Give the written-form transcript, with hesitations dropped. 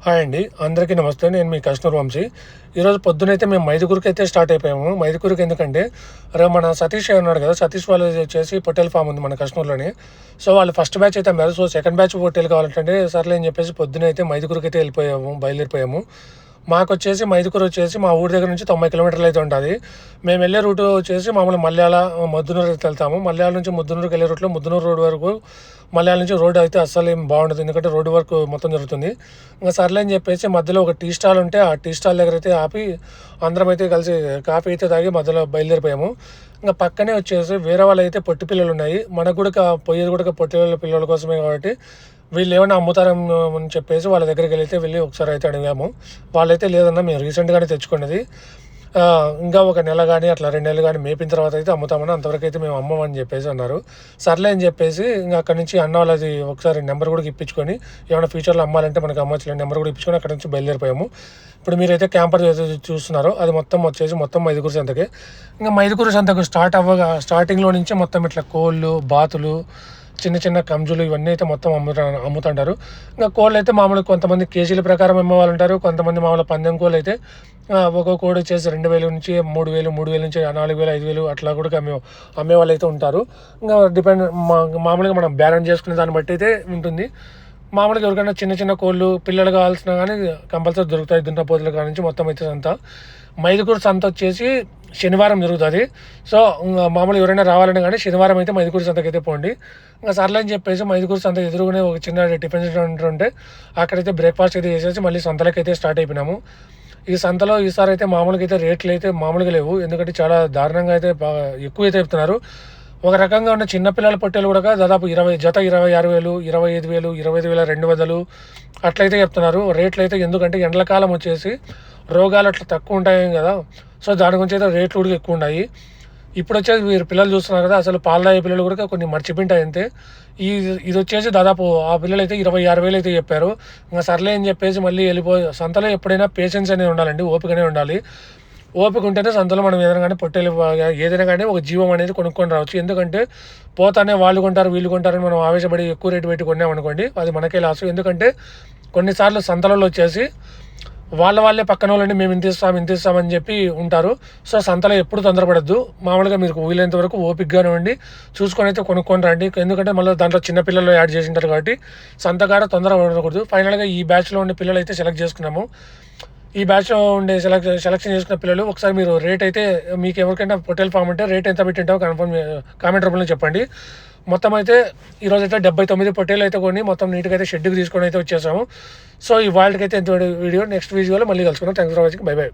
Hi అండి. అందరికీ నమస్తే. నేను మీ కస్టమర్ వంశీ. ఈరోజు పొద్దునైతే మేము మైదుకూరుకైతే స్టార్ట్ అయిపోయాము. మైదుకూరుకి ఎందుకంటే మన సతీష్ ఉన్నాడు కదా! సతీష్ వాళ్ళది వచ్చేసి పొట్టేలు ఫామ్ ఉంది మన కస్టమర్‌లోనే. సో, వాళ్ళు ఫస్ట్ బ్యాచ్ అయితే అమ్మారు. సో, సెకండ్ బ్యాచ్ పొట్టేలు కావాలంటే సర్లే అని చెప్పేసి పొద్దునైతే మైదుకూరుకైతే బయలుదేరిపోయాము. మాకొచ్చేసి మైదుకూరు వచ్చేసి మా ఊరి దగ్గర నుంచి 90 కిలోమీటర్లు అయితే ఉంటది. మేము వెళ్ళే రూట్ వచ్చేసి మామూలుగా మల్యాల, ముద్దునూరు అయితే వెళ్తాము. మల్యాల నుంచి ముద్దునూరుకి వెళ్ళే రూట్‌లో ముద్దునూరు రోడ్ వరకు మల్యాల నుంచి రోడ్ అయితే అస్సలేం బాగుండదు. ఎందుకంటే రోడ్డు వర్క్ మొత్తం జరుగుతుంది. ఇంక సర్లే అని చెప్పేసి మధ్యలో ఒక టీ స్టాల్ ఉంటే ఆ టీ స్టాల్ దగ్గర అయితే ఆపి అందరం అయితే కలిసి కాఫీ అయితే తాగి మధ్యలో బయలుదేరిపోయాము. ఇంక పక్కనే వచ్చేసి వేరే వాళ్ళైతే పొట్టి పిల్లలు ఉన్నాయి. మనకు కూడా పోయేది కూడా పిల్లల కోసమే కాబట్టి వీళ్ళు ఏమైనా అమ్ముతారేమో అని చెప్పేసి వాళ్ళ దగ్గరికి వెళ్ళి ఒకసారి అయితే అడిగాము. వాళ్ళైతే లేదన్నా మేము రీసెంట్గానే తెచ్చుకున్నది, ఇంకా ఒక నెల కానీ అట్లా 2 నెలలు కానీ మేపిన తర్వాత అయితే అమ్ముతామని, అంతవరకు అయితే మేము అమ్మమని చెప్పేసి అన్నారు. సర్లే అని చెప్పేసి ఇంకా అక్కడ నుంచి అన్న వాళ్ళది ఒకసారి నెంబర్ కూడా ఇప్పించుకొని ఏమైనా ఫ్యూచర్లో అమ్మాలంటే మనకు అమ్మొచ్చు నెంబర్ కూడా ఇప్పించుకొని అక్కడ నుంచి బయలుదేరిపోయాము. ఇప్పుడు మీరైతే క్యాంపర్ చూస్తున్నారు అది మొత్తం మైదుకూరు సంతకే. ఇంకా మైదుకూరు సంతకు స్టార్టింగ్లో నుంచి మొత్తం ఇట్లా కోళ్ళు, బాతులు, చిన్న చిన్న కంజులు ఇవన్నీ అయితే మొత్తం అమ్ముతుంటారు. ఇంకా కోళ్ళు అయితే మామూలుగా కొంతమంది కేజీల ప్రకారం అమ్మేవాళ్ళు ఉంటారు. కొంతమంది మామూలుగా పందెం కోళ్ళు అయితే ఒక్కొక్క కోడి వచ్చేసి 2,000 నుంచి 3,000, 3,000 నుంచి 4,000, 5,000 అట్లా కూడా అమ్మేవాళ్ళు అయితే ఉంటారు. ఇంకా మామూలుగా మనం బ్యాలెన్స్ చేసుకునే దాన్ని బట్టి అయితే ఉంటుంది. మామూలుగా ఎవరికైనా చిన్న చిన్న కోళ్ళు పిల్లలు కావాల్సిన కానీ కంపల్సరీ దొరుకుతాయి. దున్నపోతుల కాడ నుంచి మొత్తం అయితే సంత. మైదుకూరు సంత వచ్చేసి శనివారం జరుగుతుంది. సో మామూలుగా ఎవరైనా రావాలని కానీ శనివారం అయితే మైదుకూరు సంతకి అయితే పోండి. ఇంకా సర్లే అని చెప్పేసి మైదుకూరు సంత ఎదురుగానే ఒక చిన్న టిఫిన్ సెంటర్ ఉంటే అక్కడైతే బ్రేక్ఫాస్ట్ అయితే చేసేసి మళ్ళీ సంతలకి అయితే స్టార్ట్ అయిపోయినాము. ఈ సంతలో ఈసారి అయితే మామూలుగా అయితే రేట్లు అయితే మామూలుగా లేవు. ఎందుకంటే చాలా దారుణంగా అయితే బాగా ఎక్కువ అయితే చెప్తున్నారు. ఒక రకంగా ఉన్న చిన్నపిల్లల పొట్టేలు కూడా దాదాపు 26,000, 25,000, 25,200 అట్లయితే చెప్తున్నారు రేట్లు అయితే. ఎందుకంటే ఎండలకాలం వచ్చేసి రోగాలు అట్లా తక్కువ ఉంటాయి కదా, సో దాని గురించి అయితే రేట్లు కూడా ఎక్కువ ఉన్నాయి. ఇప్పుడు వచ్చేసి మీరు పిల్లలు చూస్తున్నారు కదా, అసలు పాలు తాగే పిల్లలు కూడా కొన్ని మర్చిపోయింటాయి అంతే. ఇది వచ్చేసి దాదాపు ఆ పిల్లలు అయితే 26,000 అయితే చెప్పారు. ఇంకా సర్లే అని చెప్పేసి మళ్ళీ సంతలో ఎప్పుడైనా పేషెన్స్ అనేది ఉండాలండి, ఓపికనే ఉండాలి. ఓపిక ఉంటేనే సంతలో మనం ఏదైనా కానీ పొట్టేలు ఏదైనా కానీ ఒక జీవం అనేది కొనుక్కొని రావచ్చు. ఎందుకంటే పోతానే వాళ్ళు కొంటారు వీళ్ళు కొంటారని మనం ఆవేశపడి ఎక్కువ రేటు పెట్టి కొన్నామనుకోండి అది మనకే లాసు. ఎందుకంటే కొన్నిసార్లు సంతలలో వచ్చేసి వాళ్ళే పక్కన వాళ్ళని మేము ఇంత ఇస్తామని చెప్పి ఉంటారు. సో సంతలో ఎప్పుడు తొందరపడద్దు. మామూలుగా మీరు వీలైనంత వరకు ఓపికగానే ఉండి చూసుకొని అయితే కొనుక్కొని రండి. ఎందుకంటే మళ్ళీ దాంట్లో చిన్నపిల్లలు యాడ్ చేసి ఉంటారు కాబట్టి సంతకాడ తొందర ఉండకూడదు. ఫైనల్గా ఈ బ్యాచ్లో ఉండే పిల్లలు అయితే సెలెక్ట్ చేసుకున్నాము. ఈ బ్యాచ్లో ఉండే సెలెక్షన్ చేసుకున్న పిల్లలు ఒకసారి మీరు రేట్ అయితే మీకు ఎవరికైనా పొట్టేల్ ఫామ్ ఉంటే రేట్ ఎంత పెట్టింటావో కామెంట్ రూపంలో చెప్పండి. మొత్తం అయితే ఈరోజు అయితే 79 పొట్టేలు అయితే కొని మొత్తం నీట్గా అయితే షెడ్కి తీసుకొని అయితే వచ్చేసాము. సో ఈ వాళ్ళకైతే ఎంత వీడియో నెక్స్ట్ వీడియోలో మళ్ళీ కలుసుకున్నాం. Thanks for watching. Bye by.